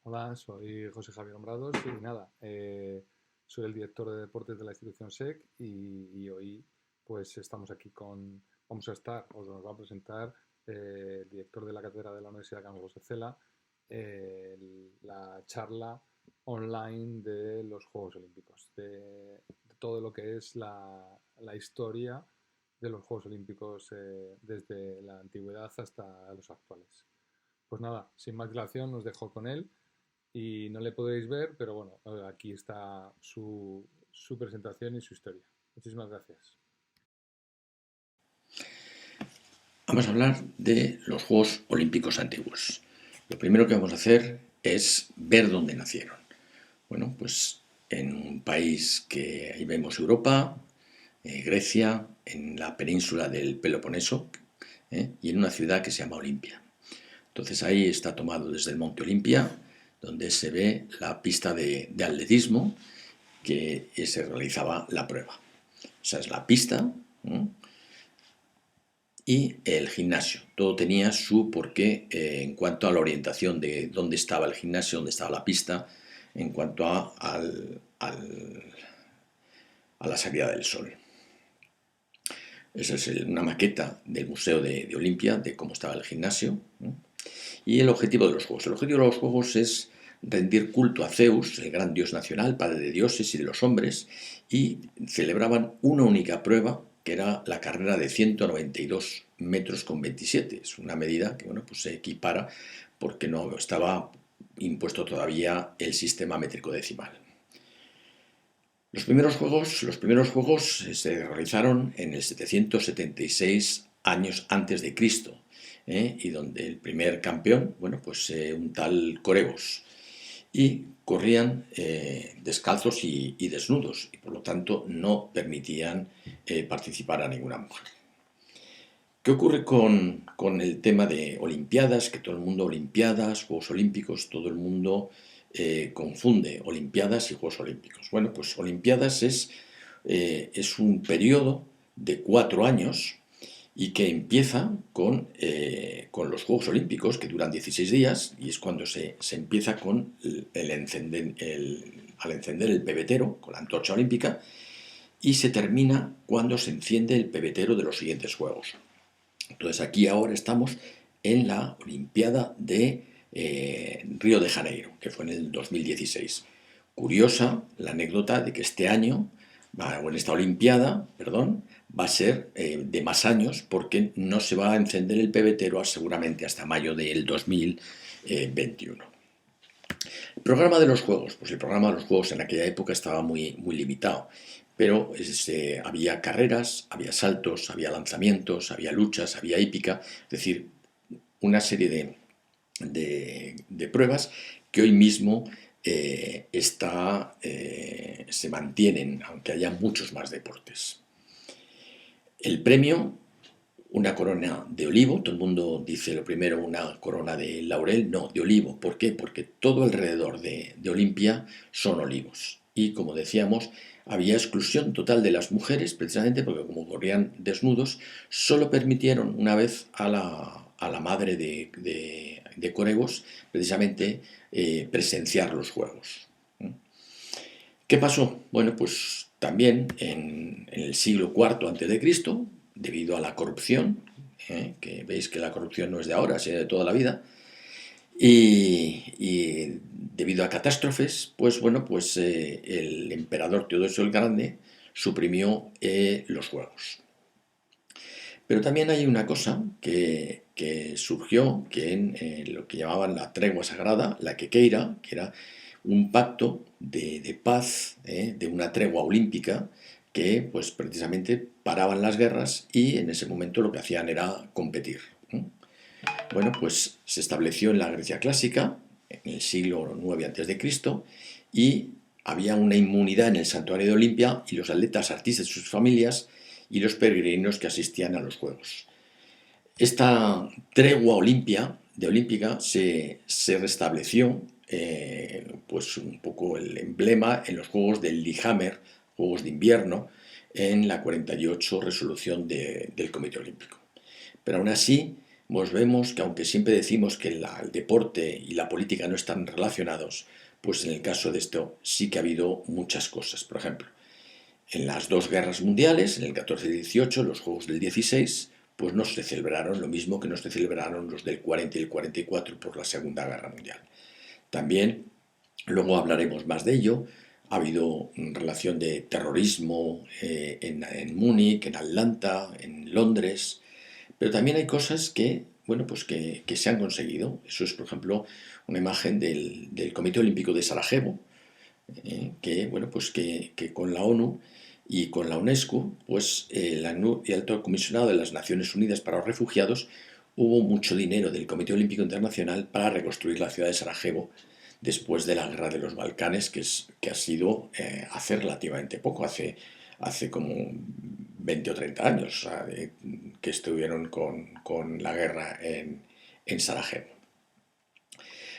Hola, soy José Javier Hombrados y nada, soy el director de deportes de la institución SEC y hoy pues estamos aquí vamos a estar, os nos va a presentar el director de la cátedra de la Universidad Carlos José Cela, la charla online de los Juegos Olímpicos, de todo lo que es la historia de los Juegos Olímpicos desde la antigüedad hasta los actuales. Pues nada, sin más dilación, os dejo con él y no le podréis ver, pero bueno, aquí está su presentación y su historia. Muchísimas gracias. Vamos a hablar de los Juegos Olímpicos antiguos. Lo primero que vamos a hacer es ver dónde nacieron. Bueno, pues en un país que ahí vemos Europa, Grecia, en la península del Peloponeso, y en una ciudad que se llama Olimpia. Entonces ahí está tomado desde el monte Olimpia, donde se ve la pista de atletismo que se realizaba la prueba. Esa es la pista, ¿eh? Y el gimnasio. Todo tenía su porqué en cuanto a la orientación de dónde estaba el gimnasio, dónde estaba la pista, en cuanto a la salida del sol. Esa es una maqueta del Museo de Olimpia, de cómo estaba el gimnasio. Y el objetivo de los Juegos. El objetivo de los Juegos es rendir culto a Zeus, el gran dios nacional, padre de dioses y de los hombres, y celebraban una única prueba, que era la carrera de 192 metros con 27. Es una medida que bueno, pues se equipara porque no estaba impuesto todavía el sistema métrico decimal. Los primeros juegos se realizaron en el 776 años antes de Cristo, y donde el primer campeón, bueno, pues un tal Corebos, y corrían descalzos y desnudos, y por lo tanto no permitían participar a ninguna mujer. ¿Qué ocurre con el tema de Olimpiadas? Que todo el mundo, Olimpiadas, Juegos Olímpicos, todo el mundo confunde Olimpiadas y Juegos Olímpicos. Bueno, pues Olimpiadas es un periodo de 4 años y que empieza con los Juegos Olímpicos, que duran 16 días, y es cuando se empieza con al encender el pebetero, con la antorcha olímpica, y se termina cuando se enciende el pebetero de los siguientes Juegos. Entonces aquí ahora estamos en la Olimpiada de Río de Janeiro, que fue en el 2016. Curiosa la anécdota de que este año, o en esta Olimpiada, perdón, va a ser de más años porque no se va a encender el pebetero seguramente hasta mayo del 2021. El programa de los Juegos, pues el programa de los Juegos en aquella época estaba muy limitado, pero había carreras, había saltos, había lanzamientos, había luchas, había hípica, es decir, una serie de pruebas que hoy mismo se mantienen, aunque haya muchos más deportes. El premio, una corona de olivo, todo el mundo dice lo primero una corona de laurel, no, de olivo. ¿Por qué? Porque todo alrededor de Olimpia son olivos. Y como decíamos, había exclusión total de las mujeres, precisamente porque como corrían desnudos, solo permitieron una vez a la madre de Corebos, precisamente, presenciar los juegos. ¿Qué pasó? Bueno, pues también en el siglo IV a.C., debido a la corrupción, que veis que la corrupción no es de ahora, sino de toda la vida, y debido a catástrofes, pues bueno, pues el emperador Teodosio el Grande suprimió los juegos. Pero también hay una cosa que surgió, que en lo que llamaban la tregua sagrada, la quequeira, que era un pacto de paz, de una tregua olímpica, que pues precisamente paraban las guerras y en ese momento lo que hacían era competir. Bueno, pues se estableció en la Grecia clásica, en el siglo IX a.C., y había una inmunidad en el santuario de Olimpia y los atletas, artistas y sus familias y los peregrinos que asistían a los Juegos. Esta tregua olímpica se restableció, pues un poco el emblema en los Juegos del Lillehammer, Juegos de Invierno, en la 48 resolución del Comité Olímpico. Pero aún así, pues vemos que aunque siempre decimos que el deporte y la política no están relacionados, pues en el caso de esto sí que ha habido muchas cosas. Por ejemplo, en las dos guerras mundiales, en el 14 y 18, los Juegos del 16, pues no se celebraron lo mismo que no se celebraron los del 40 y el 44 por la Segunda Guerra Mundial. También, luego hablaremos más de ello, ha habido relación de terrorismo en Múnich, en Atlanta, en Londres, pero también hay cosas que, bueno, pues que se han conseguido. Eso es, por ejemplo, una imagen del Comité Olímpico de Sarajevo, que, bueno, pues que con la ONU y con la UNESCO, pues la ACNUR y el Alto Comisionado de las Naciones Unidas para los Refugiados, hubo mucho dinero del Comité Olímpico Internacional para reconstruir la ciudad de Sarajevo después de la guerra de los Balcanes, que ha sido hace relativamente poco, hace como 20 o 30 años, o sea, que estuvieron con la guerra en Sarajevo.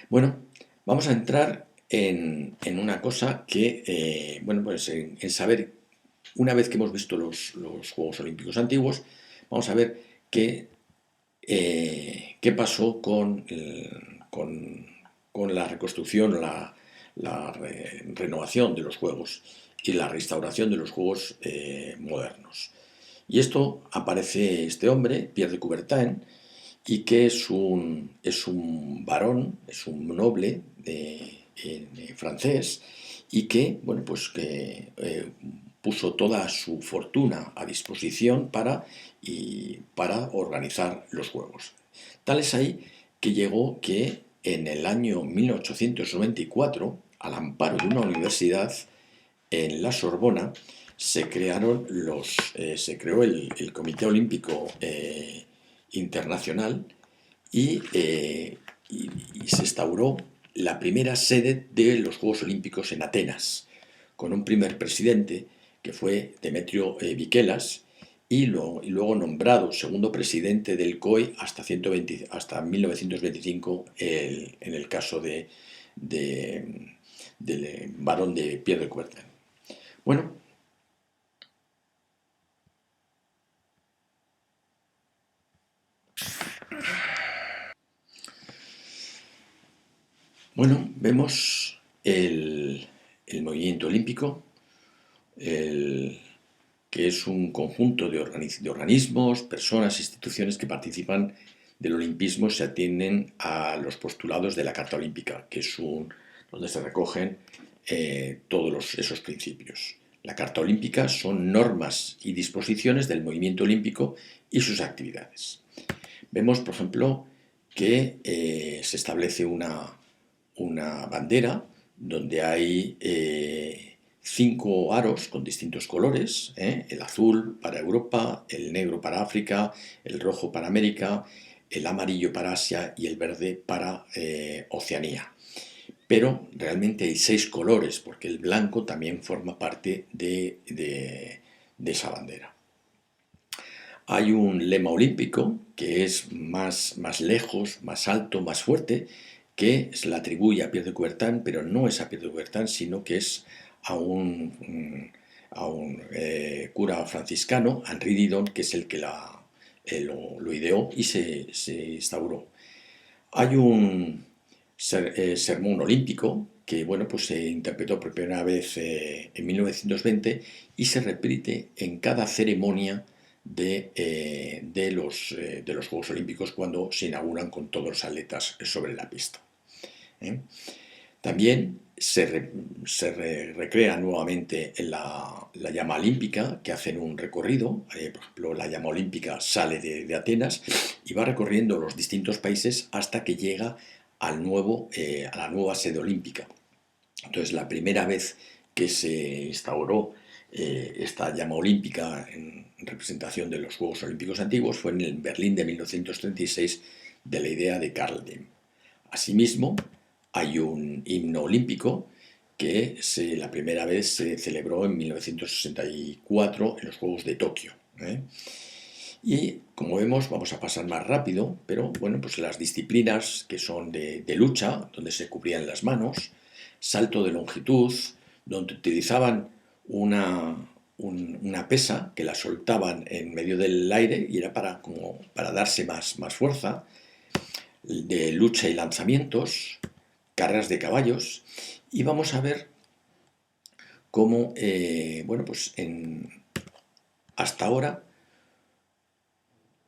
Bueno, vamos a entrar en una cosa que, bueno, pues en saber, una vez que hemos visto los Juegos Olímpicos antiguos, vamos a ver qué pasó con la reconstrucción, la renovación de los Juegos y la restauración de los Juegos modernos. Y esto aparece este hombre, Pierre de Coubertin, y que es un varón, es un noble francés, y que, bueno, pues que puso toda su fortuna a disposición para organizar los Juegos. Tal es ahí que llegó que en el año 1894, al amparo de una universidad en la Sorbona, se creó el Comité Olímpico Internacional y se instauró la primera sede de los Juegos Olímpicos en Atenas, con un primer presidente que fue Demetrio Vikelas y luego nombrado segundo presidente del COI hasta 1925 en el caso del varón de Pierre de Coubertin. Bueno, vemos el movimiento olímpico, que es un conjunto de organismos, personas, instituciones que participan del olimpismo, se atienden a los postulados de la Carta Olímpica, que es donde se recogen todos esos principios. La Carta Olímpica son normas y disposiciones del movimiento olímpico y sus actividades. Vemos, por ejemplo, que se establece una bandera donde hay 5 aros con distintos colores, el azul para Europa, el negro para África, el rojo para América, el amarillo para Asia y el verde para Oceanía. Pero realmente hay 6 colores, porque el blanco también forma parte de esa bandera. Hay un lema olímpico que es más lejos, más alto, más fuerte, que se le atribuye a Pierre de Coubertin, pero no es a Pierre de Coubertin, sino que es a un cura franciscano, Henri Didon, que es el que lo ideó y se instauró. Hay un sermón olímpico que, bueno, pues se interpretó por primera vez en 1920 y se repite en cada ceremonia de los Juegos Olímpicos cuando se inauguran con todos los atletas sobre la pista. También se recrea nuevamente en la llama olímpica, que hacen un recorrido. Por ejemplo, la llama olímpica sale de Atenas y va recorriendo los distintos países hasta que llega a la nueva sede olímpica. Entonces, la primera vez que se instauró esta llama olímpica en representación de los Juegos Olímpicos antiguos fue en Berlín de 1936, de la idea de Karl Diem. Asimismo, hay un himno olímpico que la primera vez se celebró en 1964 en los Juegos de Tokio. Y como vemos, vamos a pasar más rápido, pero bueno, pues las disciplinas que son de lucha, donde se cubrían las manos, salto de longitud, donde utilizaban una una pesa que la soltaban en medio del aire y era como para darse más fuerza, de lucha y lanzamientos, carreras de caballos, y vamos a ver cómo, bueno, pues hasta ahora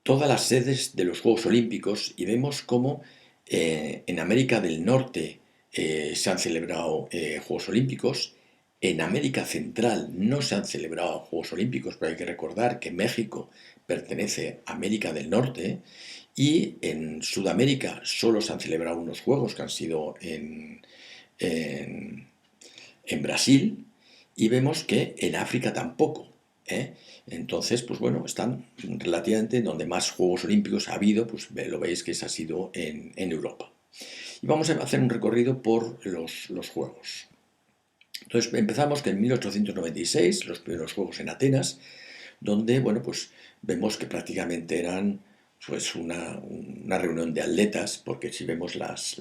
todas las sedes de los Juegos Olímpicos, y vemos cómo en América del Norte se han celebrado Juegos Olímpicos, en América Central no se han celebrado Juegos Olímpicos, pero hay que recordar que México pertenece a América del Norte, y en Sudamérica solo se han celebrado unos Juegos que han sido en, en Brasil, y vemos que en África tampoco. Entonces, pues bueno, están relativamente donde más Juegos Olímpicos ha habido, pues lo veis que ha sido en Europa. Y vamos a hacer un recorrido por los Juegos. Entonces empezamos que en 1896, los primeros Juegos en Atenas, donde, bueno, pues vemos que prácticamente eran pues una reunión de atletas, porque si vemos las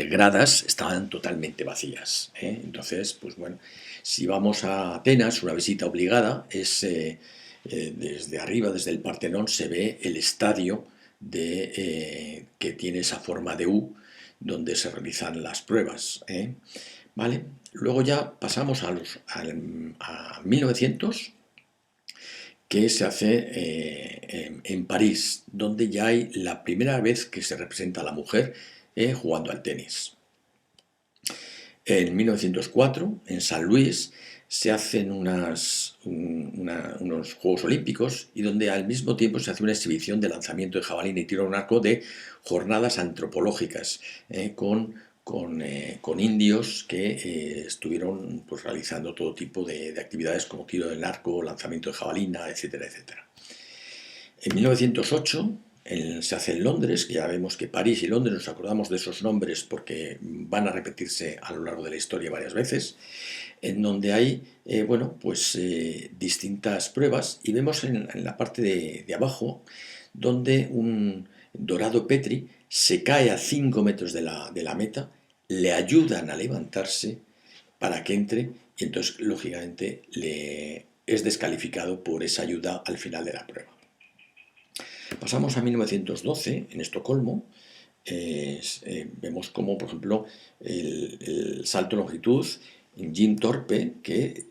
gradas estaban totalmente vacías. Entonces, pues bueno, si vamos a Atenas, una visita obligada, es desde arriba, desde el Partenón, se ve el estadio que tiene esa forma de U, donde se realizan las pruebas. ¿Vale? Luego ya pasamos a 1900, que se hace en París, donde ya hay la primera vez que se representa a la mujer jugando al tenis. En 1904, en San Luis, se hacen unos Juegos Olímpicos, y donde al mismo tiempo se hace una exhibición de lanzamiento de jabalina y tiro a un arco de jornadas antropológicas con indios que estuvieron pues, realizando todo tipo de actividades como tiro del arco, lanzamiento de jabalina, etcétera, etcétera. En 1908 se hace en Londres, que ya vemos que París y Londres nos acordamos de esos nombres porque van a repetirse a lo largo de la historia varias veces, en donde hay bueno, pues, distintas pruebas, y vemos en la parte de abajo donde un Dorado Petri se cae a 5 metros de la meta, le ayudan a levantarse para que entre, y entonces lógicamente le es descalificado por esa ayuda al final de la prueba. Pasamos a 1912, en Estocolmo. Vemos como, por ejemplo, el salto de longitud, Jim Thorpe, que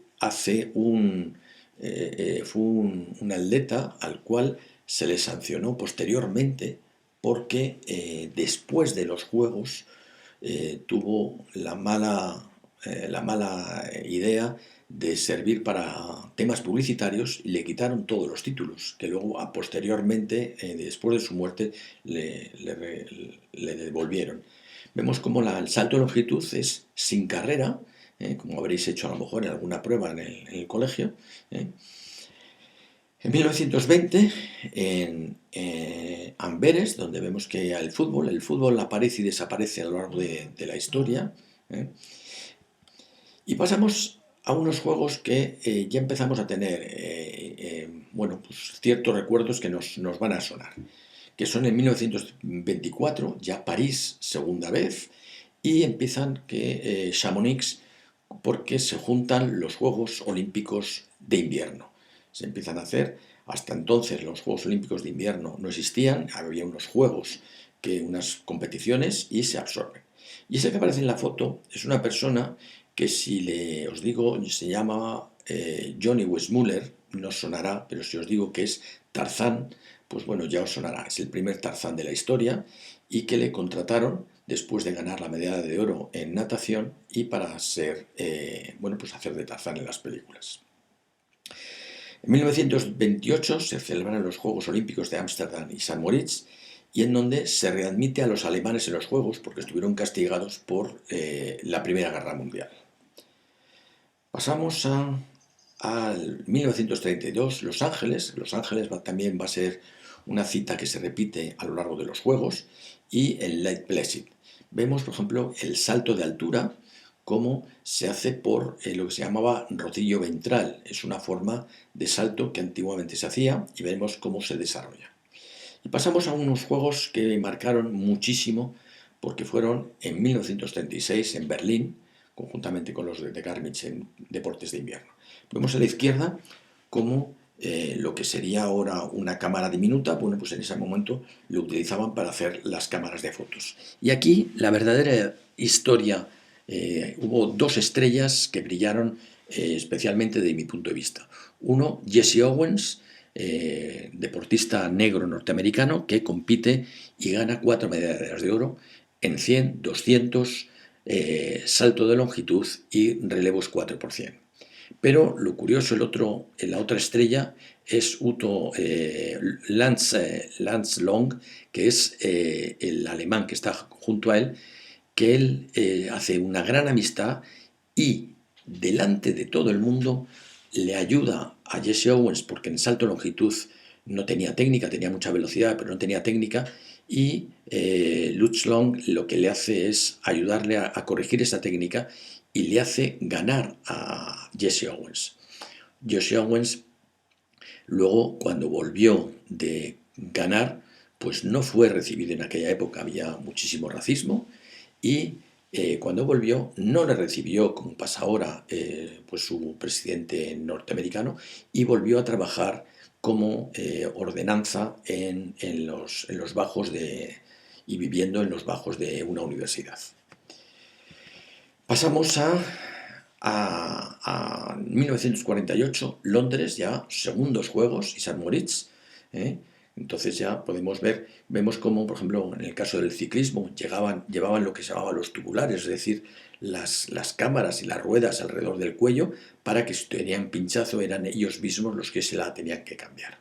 fue un atleta al cual se le sancionó posteriormente porque después de los Juegos tuvo la mala idea de servir para temas publicitarios, y le quitaron todos los títulos, que luego posteriormente, después de su muerte, le devolvieron. Vemos como el salto de longitud es sin carrera, como habréis hecho a lo mejor en alguna prueba en el colegio. En 1920, en Amberes, donde vemos que el fútbol aparece y desaparece a lo largo de la historia. Y pasamos a unos juegos que ya empezamos a tener bueno, pues ciertos recuerdos que nos van a sonar, que son en 1924, ya París segunda vez, y empiezan Chamonix, porque se juntan los Juegos Olímpicos de invierno. Se empiezan a hacer, hasta entonces los Juegos Olímpicos de invierno no existían, había unos juegos, unas competiciones, y se absorben. Y ese que aparece en la foto es una persona que, si os digo, se llama Johnny Weissmuller, no os sonará, pero si os digo que es Tarzán, pues bueno, ya os sonará. Es el primer Tarzán de la historia, y que le contrataron después de ganar la medalla de oro en natación, y para ser, bueno, pues hacer de Tarzán en las películas. En 1928 se celebran los Juegos Olímpicos de Ámsterdam y San Moritz, y en donde se readmite a los alemanes en los Juegos porque estuvieron castigados por la Primera Guerra Mundial. Pasamos al 1932, Los Ángeles. Los Ángeles también va a ser una cita que se repite a lo largo de los Juegos, y el Lake Placid. Vemos, por ejemplo, el salto de altura, cómo se hace por lo que se llamaba rodillo ventral. Es una forma de salto que antiguamente se hacía, y vemos cómo se desarrolla. Y pasamos a unos juegos que marcaron muchísimo, porque fueron en 1936 en Berlín, conjuntamente con los de Garmisch en deportes de invierno. Vemos a la izquierda cómo lo que sería ahora una cámara diminuta, bueno, pues en ese momento lo utilizaban para hacer las cámaras de fotos. Y aquí la verdadera historia, hubo dos estrellas que brillaron especialmente de mi punto de vista. Uno, Jesse Owens, deportista negro norteamericano que compite y gana 4 medallas de oro en 100, 200, salto de longitud y relevos 4 por 100. Pero lo curioso, la otra estrella es Lance Long, que es el alemán que está junto a él, que él hace una gran amistad y delante de todo el mundo le ayuda a Jesse Owens, porque en salto de longitud no tenía técnica, tenía mucha velocidad, pero no tenía técnica, y Lutz Long lo que le hace es ayudarle a corregir esa técnica y le hace ganar a Jesse Owens. Jesse Owens luego, cuando volvió de ganar, pues no fue recibido en aquella época, había muchísimo racismo, y cuando volvió no le recibió, como pasa ahora, pues su presidente norteamericano, y volvió a trabajar como ordenanza en los bajos y viviendo en los bajos de una universidad. Pasamos a 1948, Londres, ya segundos Juegos, y St. Moritz. Entonces ya vemos cómo, por ejemplo, en el caso del ciclismo, llevaban lo que se llamaba los tubulares, es decir, las cámaras y las ruedas alrededor del cuello, para que si tenían pinchazo eran ellos mismos los que se la tenían que cambiar.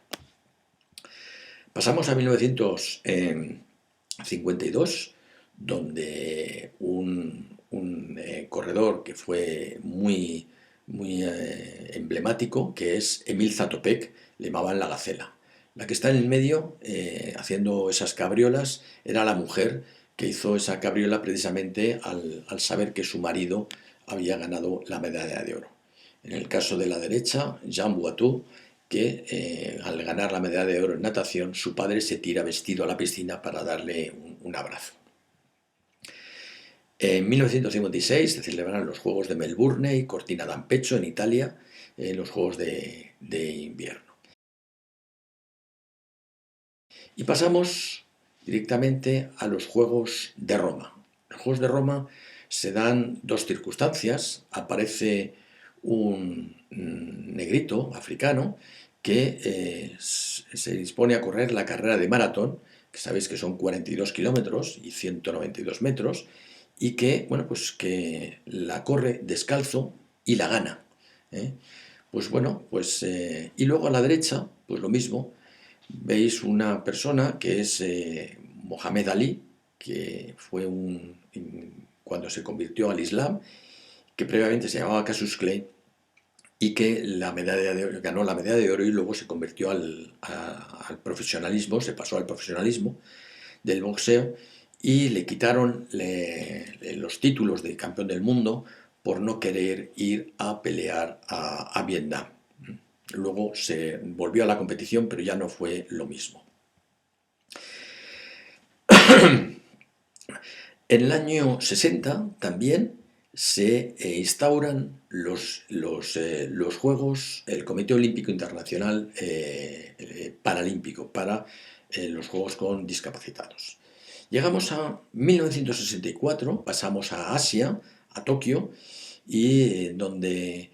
Pasamos a 1952, donde un corredor que fue muy emblemático, que es Emil Zatopek, le llamaban la Gacela. La que está en el medio, haciendo esas cabriolas, era la mujer que hizo esa cabriola precisamente al saber que su marido había ganado la medalla de oro. En el caso de la derecha, Jean Boitou, que al ganar la medalla de oro en natación, su padre se tira vestido a la piscina para darle un abrazo. En 1956 se celebran los Juegos de Melbourne y Cortina d'Ampezzo en Italia, los Juegos de invierno. Y pasamos directamente a los Juegos de Roma. Los Juegos de Roma se dan dos circunstancias. Aparece un negrito africano que se dispone a correr la carrera de maratón, que sabéis que son 42 kilómetros y 192 metros, y que, bueno, pues que la corre descalzo y la gana. Pues bueno, pues y luego a la derecha, pues lo mismo, veis una persona que es Mohamed Ali, que fue cuando se convirtió al Islam, que previamente se llamaba Cassius Clay, y que ganó la medalla de oro y luego se convirtió al profesionalismo, se pasó al profesionalismo del boxeo, y le quitaron los títulos de campeón del mundo por no querer ir a pelear a Vietnam. Luego se volvió a la competición, pero ya no fue lo mismo. En el año 60 también se instauran los Juegos, el Comité Olímpico Internacional Paralímpico, para los Juegos con discapacitados. Llegamos a 1964, pasamos a Asia, a Tokio, y donde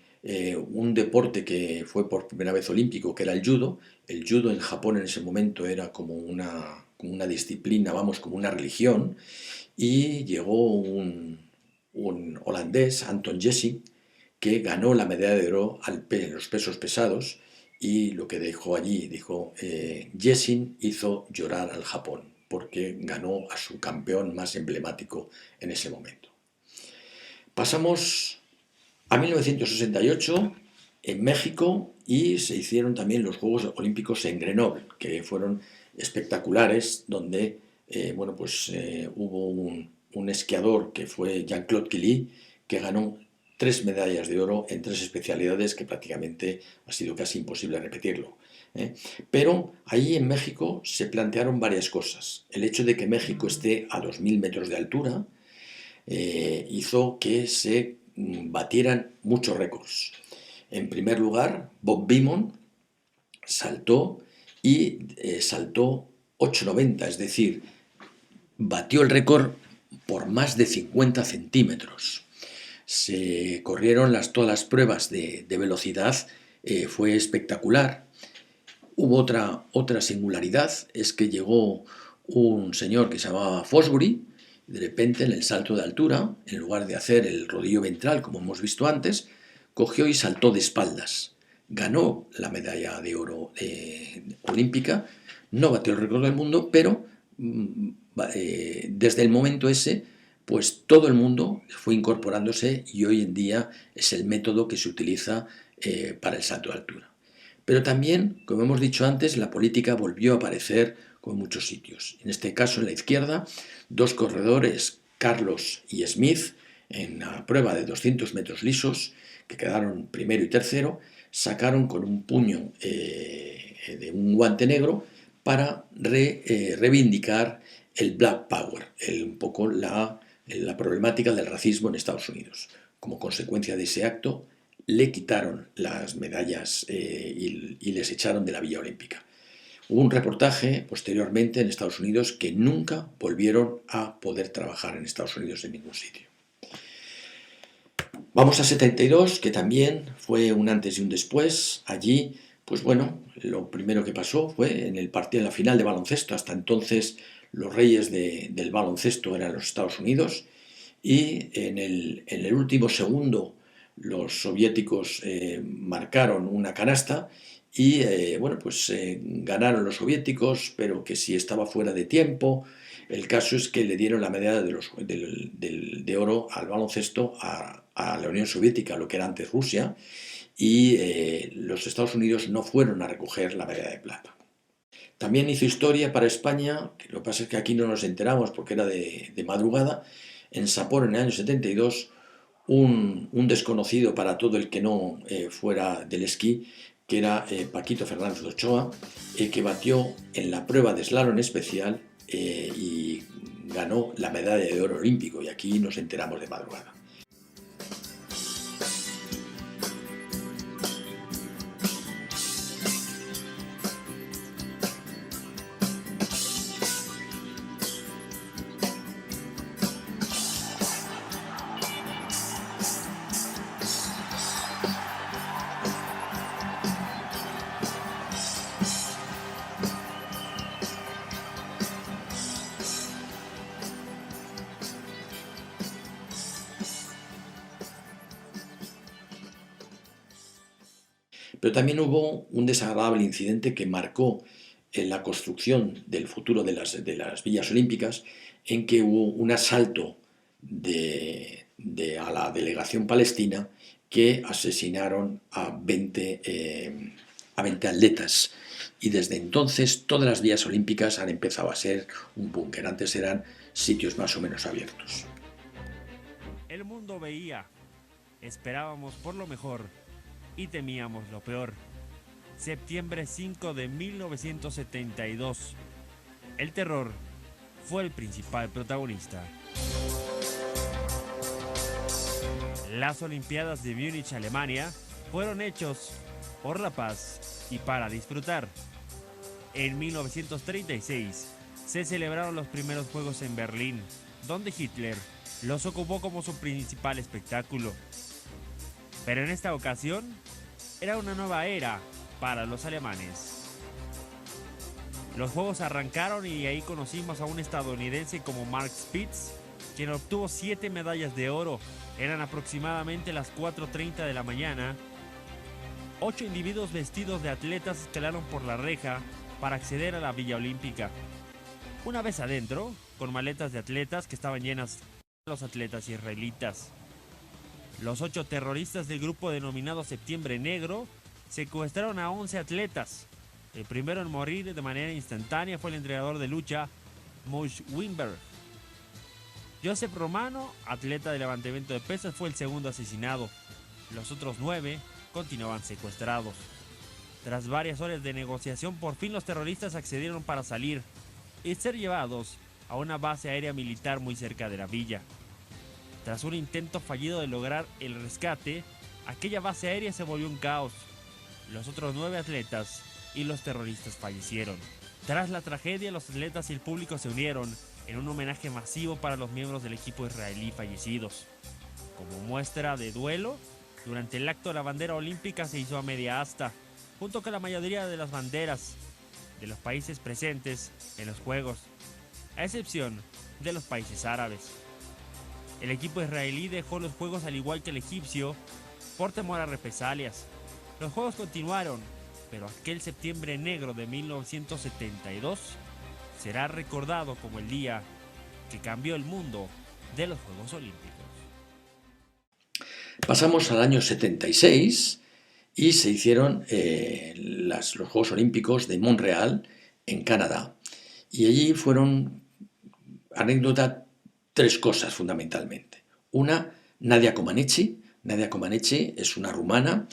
un deporte que fue por primera vez olímpico, que era el judo. El judo en Japón en ese momento era como una disciplina, vamos, como una religión, y llegó un holandés, Anton Jesing, que ganó la medalla de oro en los pesos pesados, y lo que dijo Jesing hizo llorar al Japón, porque ganó a su campeón más emblemático en ese momento. Pasamos a 1968 en México, y se hicieron también los Juegos Olímpicos en Grenoble, que fueron espectaculares, donde hubo un esquiador que fue Jean-Claude Killy, que ganó 3 medallas de oro en 3 especialidades, que prácticamente ha sido casi imposible repetirlo. Pero ahí en México se plantearon varias cosas. El hecho de que México esté a 2.000 metros de altura hizo que se batieran muchos récords. En primer lugar, Bob Beamon saltó y saltó 8,90, es decir, batió el récord por más de 50 centímetros. Se corrieron todas las pruebas de velocidad, fue espectacular. Hubo otra singularidad, es que llegó un señor que se llamaba Fosbury, y de repente en el salto de altura, en lugar de hacer el rodillo ventral como hemos visto antes, cogió y saltó de espaldas. Ganó la medalla de oro olímpica, no batió el récord del mundo, pero desde el momento ese, pues todo el mundo fue incorporándose y hoy en día es el método que se utiliza para el salto de altura. Pero también, como hemos dicho antes, la política volvió a aparecer con muchos sitios. En este caso, en la izquierda, dos corredores, Carlos y Smith, en la prueba de 200 metros lisos, que quedaron primero y tercero, sacaron con un puño de un guante negro para reivindicar el Black Power, un poco la problemática del racismo en Estados Unidos. Como consecuencia de ese acto, le quitaron las medallas y les echaron de la Villa Olímpica. Hubo un reportaje posteriormente en Estados Unidos que nunca volvieron a poder trabajar en Estados Unidos en ningún sitio. Vamos a 72, que también fue un antes y un después. Allí, pues bueno, lo primero que pasó fue en el partido, en la final de baloncesto. Hasta entonces los reyes del baloncesto eran los Estados Unidos y en el último segundo los soviéticos marcaron una canasta y bueno, pues ganaron los soviéticos, pero que si estaba fuera de tiempo. El caso es que le dieron la medalla de oro al baloncesto a la Unión Soviética, lo que era antes Rusia, y los Estados Unidos no fueron a recoger la medalla de plata. También hizo historia para España, que lo que pasa es que aquí no nos enteramos porque era de madrugada. En Sapporo, en el año 72, un desconocido para todo el que no fuera del esquí, que era Paquito Fernández Ochoa, que batió en la prueba de slalom especial y ganó la medalla de oro olímpico, y aquí nos enteramos de madrugada. Pero también hubo un desagradable incidente que marcó la construcción del futuro de las villas olímpicas, en que hubo un asalto a la delegación palestina que asesinaron a 20 atletas. Y desde entonces todas las villas olímpicas han empezado a ser un búnker. Antes eran sitios más o menos abiertos. El mundo veía, esperábamos por lo mejor y temíamos lo peor. Septiembre 5 de 1972. El terror fue el principal protagonista. Las Olimpiadas de Múnich, Alemania, fueron hechos por la paz y para disfrutar. En 1936 se celebraron los primeros Juegos en Berlín, donde Hitler los ocupó como su principal espectáculo. Pero en esta ocasión era una nueva era para los alemanes. Los juegos arrancaron y ahí conocimos a un estadounidense como Mark Spitz, quien obtuvo 7 medallas de oro. Eran aproximadamente las 4:30 de la mañana. 8 individuos vestidos de atletas escalaron por la reja para acceder a la Villa Olímpica. Una vez adentro, con maletas de atletas que estaban llenas de los atletas israelitas. Los 8 terroristas del grupo denominado Septiembre Negro secuestraron a 11 atletas. El primero en morir de manera instantánea fue el entrenador de lucha, Moshe Wimberg. Joseph Romano, atleta de levantamiento de pesas, fue el segundo asesinado. Los otros 9 continuaban secuestrados. Tras varias horas de negociación, por fin los terroristas accedieron para salir y ser llevados a una base aérea militar muy cerca de la villa. Tras un intento fallido de lograr el rescate, Aquella base aérea se volvió un caos. Los otros 9 atletas y los terroristas fallecieron. Tras la tragedia, los atletas y el público se unieron en un homenaje masivo para los miembros del equipo israelí fallecidos. Como muestra de duelo, durante el acto la bandera olímpica se hizo a media asta, junto con la mayoría de las banderas de los países presentes en los Juegos, a excepción de los países árabes. El equipo israelí dejó los Juegos al igual que el egipcio por temor a represalias. Los Juegos continuaron, pero aquel septiembre negro de 1972 será recordado como el día que cambió el mundo de los Juegos Olímpicos. Pasamos al año 76 y se hicieron los Juegos Olímpicos de Montreal, en Canadá. Y allí fueron, anécdota, 3 cosas fundamentalmente. Una, Nadia Comaneci. Nadia Comaneci es una rumana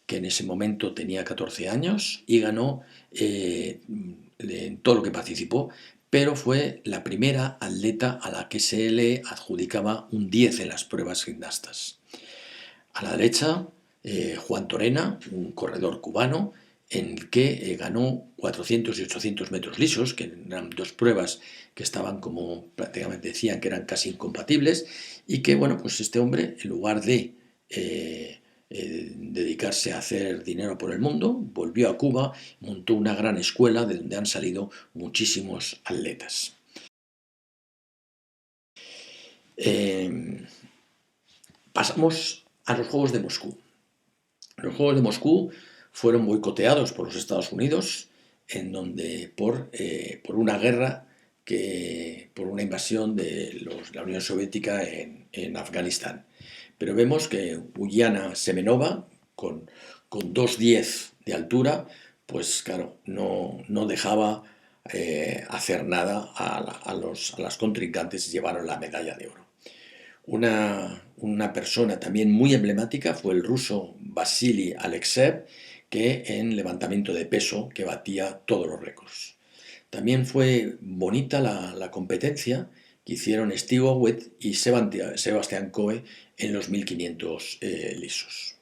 que en ese momento tenía 14 años y ganó en todo lo que participó, pero fue la primera atleta a la que se le adjudicaba un 10 en las pruebas gimnastas. A la derecha, Juan Torena, un corredor cubano, en el que ganó 400 y 800 metros lisos, que eran 2 pruebas que estaban como prácticamente decían que eran casi incompatibles, y que, bueno, pues este hombre, en lugar de dedicarse a hacer dinero por el mundo, volvió a Cuba, montó una gran escuela de donde han salido muchísimos atletas. Pasamos a los Juegos de Moscú. Los Juegos de Moscú fueron boicoteados por los Estados Unidos, en donde por una guerra, por una invasión de la Unión Soviética en Afganistán. Pero vemos que Uliana Semenova, con 2,10 de altura, pues claro, no dejaba hacer nada a las contrincantes y llevaron la medalla de oro. Una persona también muy emblemática fue el ruso Vasily Alekseev, que en levantamiento de peso que batía todos los récords. También fue bonita la competencia que hicieron Steve Owett y Sebastián Coe en los 1500 lisos.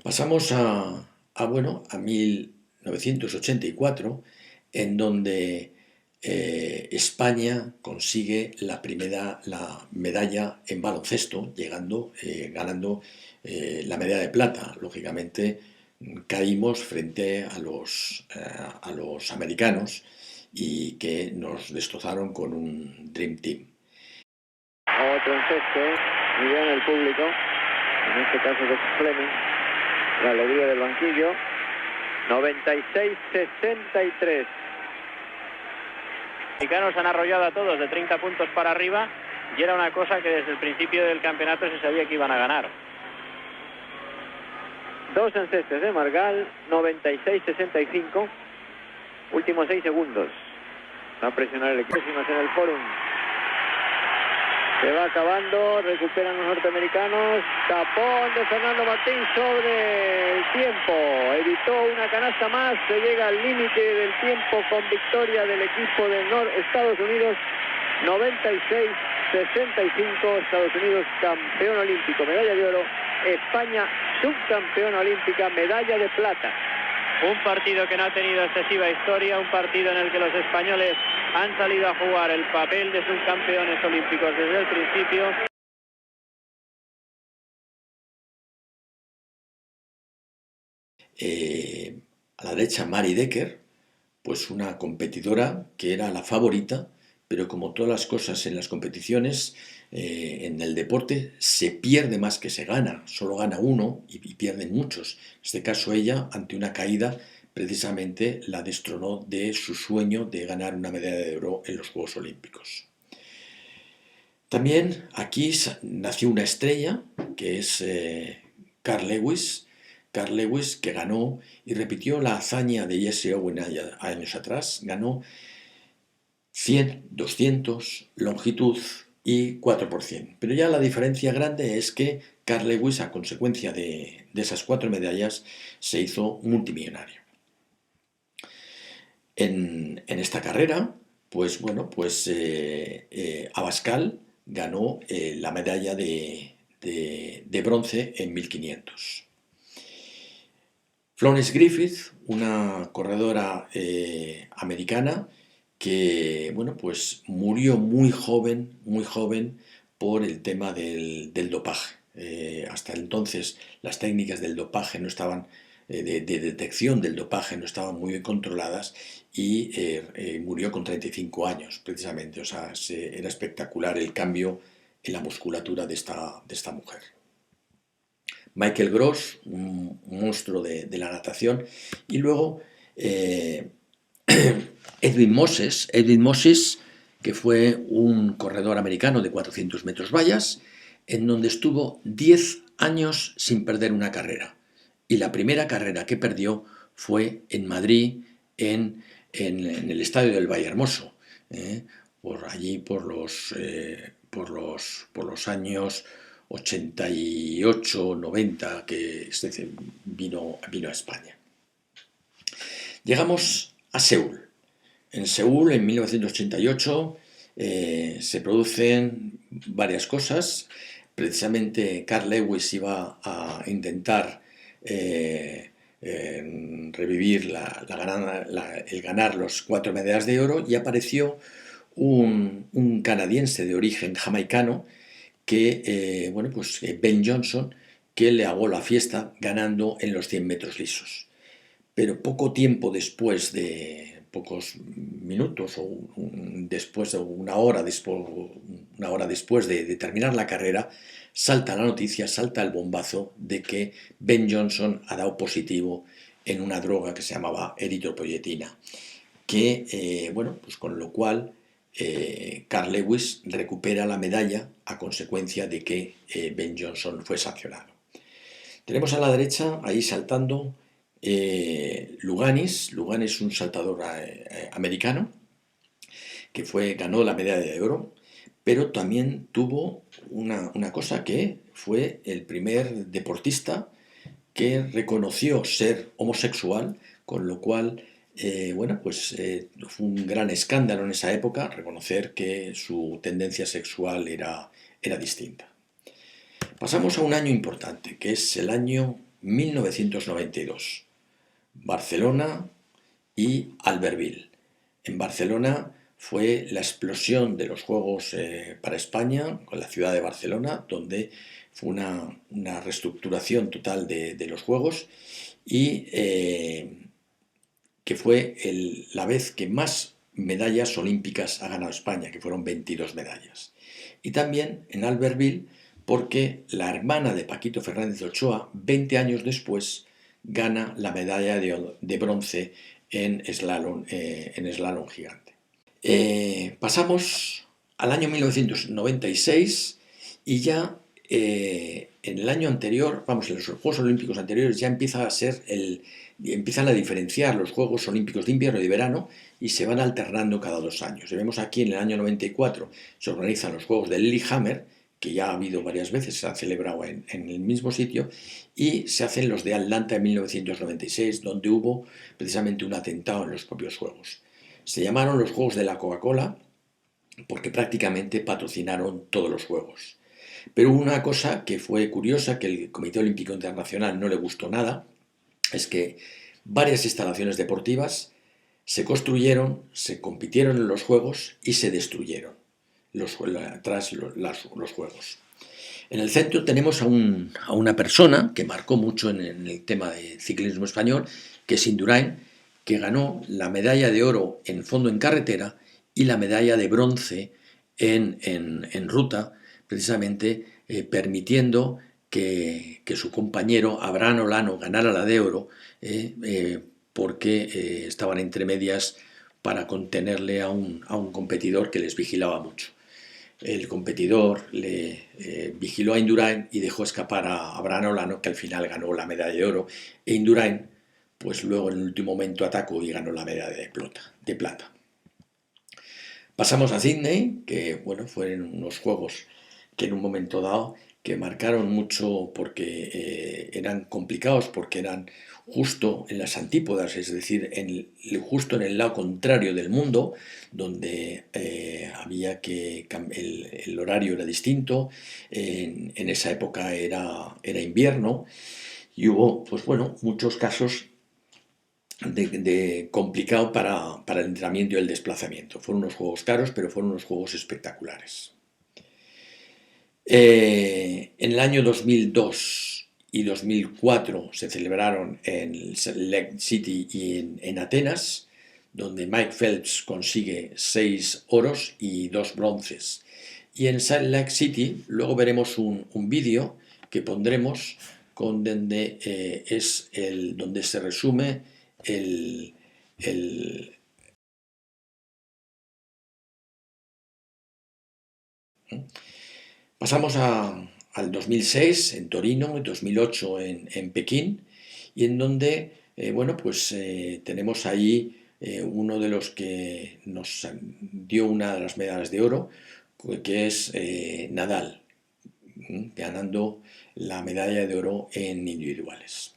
Pasamos a 1984, en donde España consigue la medalla en baloncesto, ganando la medalla de plata. Lógicamente caímos frente a los americanos y que nos destrozaron con un Dream Team. Otro encesto, muy bien el público, en este caso de Fleming, la alegría del banquillo. 96-63. Los mexicanos han arrollado a todos de 30 puntos para arriba y era una cosa que desde el principio del campeonato se sabía que iban a ganar. 2 encestes de Margal, 96-65. Últimos 6 segundos. Va a presionar el equipo en el fórum. Se va acabando, recuperan los norteamericanos. Tapón de Fernando Martín sobre el tiempo. Evitó una canasta más, se llega al límite del tiempo con victoria del equipo de Estados Unidos. 96-65, Estados Unidos campeón olímpico, medalla de oro. España subcampeona olímpica, medalla de plata. Un partido que no ha tenido excesiva historia, un partido en el que los españoles han salido a jugar el papel de subcampeones olímpicos desde el principio. A la derecha, Mari Decker, pues una competidora que era la favorita, pero como todas las cosas en las competiciones, en el deporte se pierde más que se gana, solo gana uno y pierden muchos. En este caso ella, ante una caída, precisamente la destronó de su sueño de ganar una medalla de oro en los Juegos Olímpicos. También aquí nació una estrella, que es Carl Lewis, que ganó y repitió la hazaña de Jesse Owen años atrás, ganó 100, 200, longitud y 4%. Pero ya la diferencia grande es que Carl Lewis, a consecuencia de esas 4 medallas, se hizo multimillonario. En esta carrera, pues bueno, Abascal ganó la medalla de de bronce en 1500. Florence Griffith, una corredora americana que, bueno, pues murió muy joven por el tema del dopaje. Hasta entonces las técnicas del dopaje no estaban, de detección del dopaje no estaban muy bien controladas y murió con 35 años precisamente. O sea, era espectacular el cambio en la musculatura de esta mujer. Michael Gross, un monstruo de la natación, y luego Edwin Moses, que fue un corredor americano de 400 metros vallas, en donde estuvo 10 años sin perder una carrera. Y la primera carrera que perdió fue en Madrid, en el estadio del Vallehermoso, por allí por los años 88, 90, que vino a España. Llegamos a Seúl. En Seúl, en 1988, se producen varias cosas. Precisamente Carl Lewis iba a intentar revivir el ganar los 4 medallas de oro, y apareció un canadiense de origen jamaicano que, Ben Johnson, que le agó la fiesta ganando en los 100 metros lisos. Pero poco tiempo después pocos minutos o una hora después de terminar la carrera, salta la noticia, salta el bombazo de que Ben Johnson ha dado positivo en una droga que se llamaba eritropoyetina, con lo cual Carl Lewis recupera la medalla a consecuencia de que Ben Johnson fue sancionado. Tenemos a la derecha, ahí saltando, Luganis, un saltador americano que ganó la medalla de oro, pero también tuvo una cosa, que fue el primer deportista que reconoció ser homosexual, con lo cual fue un gran escándalo en esa época reconocer que su tendencia sexual era distinta. Pasamos a un año importante, que es el año 1992. Barcelona y Albertville. En Barcelona fue la explosión de los Juegos para España, con la ciudad de Barcelona, donde fue una reestructuración total de los Juegos, y que fue la vez que más medallas olímpicas ha ganado España, que fueron 22 medallas. Y también en Albertville, porque la hermana de Paquito Fernández Ochoa, 20 años después, gana la medalla de bronce en slalom gigante. Pasamos al año 1996 y ya en el año anterior, en los Juegos Olímpicos anteriores, ya empiezan a diferenciar los Juegos Olímpicos de invierno y de verano, y se van alternando cada 2 años. Y vemos aquí en el año 94 se organizan los Juegos de Lillehammer, que ya ha habido varias veces, se han celebrado en el mismo sitio, y se hacen los de Atlanta en 1996, donde hubo precisamente un atentado en los propios Juegos. Se llamaron los Juegos de la Coca-Cola porque prácticamente patrocinaron todos los Juegos. Pero hubo una cosa que fue curiosa, que el Comité Olímpico Internacional no le gustó nada, es que varias instalaciones deportivas se construyeron, se compitieron en los Juegos y se destruyeron tras los Juegos. En el centro tenemos a una persona que marcó mucho en el tema de ciclismo español, que es Indurain, que ganó la medalla de oro en fondo en carretera y la medalla de bronce en ruta, precisamente permitiendo que su compañero Abraham Olano ganara la de oro, porque estaban entre medias para contenerle a un competidor que les vigilaba mucho. El competidor le vigiló a Indurain y dejó escapar a Abraham Olano, que al final ganó la medalla de oro, e Indurain pues luego en el último momento atacó y ganó la medalla de plata. Pasamos a Sydney, que fueron unos Juegos que en un momento dado que marcaron mucho porque eran complicados, porque eran justo en las antípodas, es decir, justo en el lado contrario del mundo, donde había que el horario era distinto, en esa época era invierno y hubo, pues bueno, muchos casos de complicado para el entrenamiento y el desplazamiento. Fueron unos juegos caros, pero fueron unos juegos espectaculares. En el año 2002 y 2004 se celebraron en Salt Lake City y en Atenas, donde Mike Phelps consigue 6 oros y 2 bronces. Y en Salt Lake City luego veremos un vídeo que pondremos donde donde se resume el, Pasamos al 2006 en Torino, en 2008 en Pekín, y en donde, bueno, pues tenemos ahí uno de los que nos dio una de las medallas de oro, que es Nadal, ganando la medalla de oro en individuales.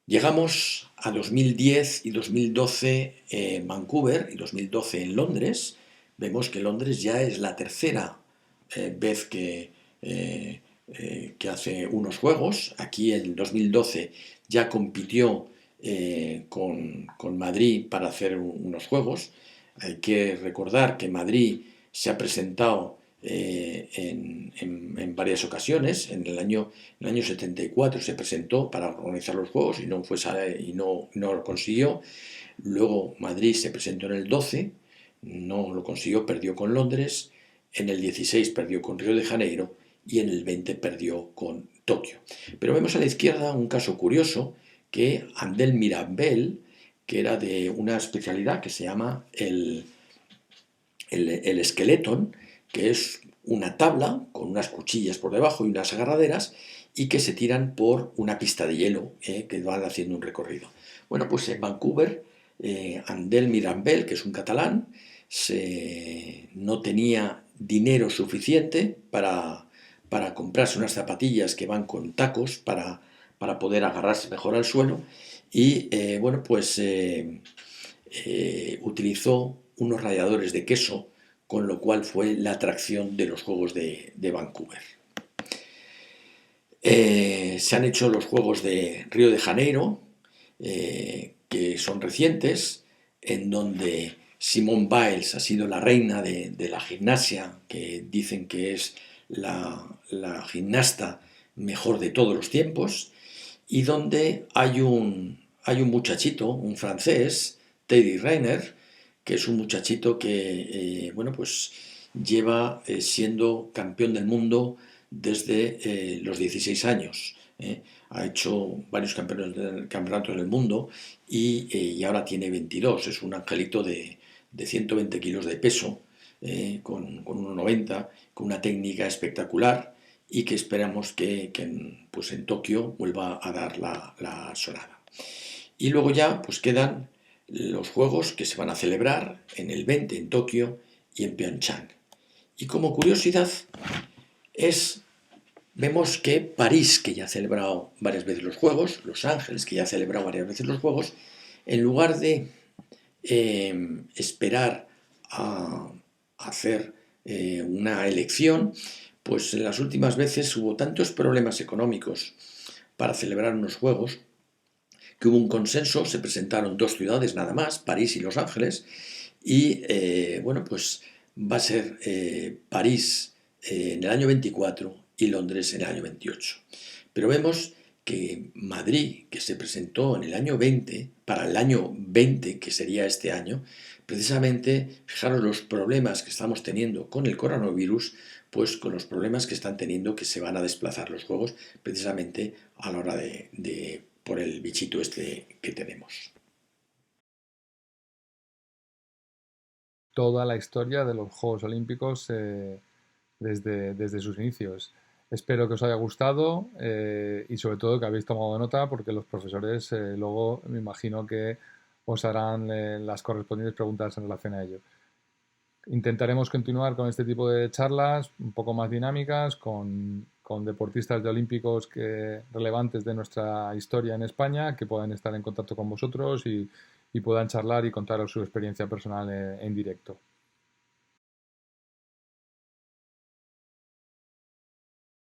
Llegamos a 2010 y 2012 en Vancouver y 2012 en Londres. Vemos que Londres ya es la tercera vez que hace unos juegos. Aquí en 2012 ya compitió con Madrid para hacer unos juegos. Hay que recordar que Madrid se ha presentado en varias ocasiones. En el año 74 se presentó para organizar los juegos y no lo consiguió. Luego Madrid se presentó en el 12, no lo consiguió, perdió con Londres. En el 16 perdió con Río de Janeiro y en el 20 perdió con Tokio. Pero vemos a la izquierda un caso curioso, que Andel Mirabel, que era de una especialidad que se llama el skeleton, que es una tabla con unas cuchillas por debajo y unas agarraderas y que se tiran por una pista de hielo que van haciendo un recorrido. Bueno, pues en Vancouver, Andel Mirabel, que es un catalán, no tenía dinero suficiente para comprarse unas zapatillas que van con tacos para poder agarrarse mejor al suelo y bueno, pues utilizó unos ralladores de queso, con lo cual fue la atracción de los Juegos de Vancouver. Se han hecho los Juegos de Río de Janeiro, que son recientes, en donde Simone Biles ha sido la reina de la gimnasia, que dicen que es la gimnasta mejor de todos los tiempos, y donde hay un muchachito, un francés, Teddy Riner, que es un muchachito que bueno, pues lleva siendo campeón del mundo desde los 16 años. Ha hecho varios campeonatos del mundo y ahora tiene 22. Es un angelito de 120 kilos de peso, con 1,90, con una técnica espectacular y que esperamos que pues en Tokio vuelva a dar la sonada. Y luego ya pues quedan los Juegos que se van a celebrar en el 20 en Tokio y en Pyeongchang. Y como curiosidad vemos que París, que ya ha celebrado varias veces los Juegos, Los Ángeles, que ya ha celebrado varias veces los Juegos, en lugar de esperar a hacer una elección, pues en las últimas veces hubo tantos problemas económicos para celebrar unos Juegos que hubo un consenso, se presentaron 2 ciudades nada más, París y Los Ángeles, y bueno, pues va a ser París en el año 24 y Londres en el año 28. Pero vemos que Madrid, que se presentó en el año 20, para el año 20, que sería este año, precisamente, fijaros los problemas que estamos teniendo con el coronavirus, pues con los problemas que están teniendo que se van a desplazar los Juegos precisamente a la hora por el bichito este que tenemos. Toda la historia de los Juegos Olímpicos desde sus inicios. Espero que os haya gustado y sobre todo que habéis tomado nota, porque los profesores luego me imagino que os harán las correspondientes preguntas en relación a ello. Intentaremos continuar con este tipo de charlas un poco más dinámicas, con deportistas de olímpicos relevantes de nuestra historia en España, que puedan estar en contacto con vosotros y puedan charlar y contaros su experiencia personal en directo.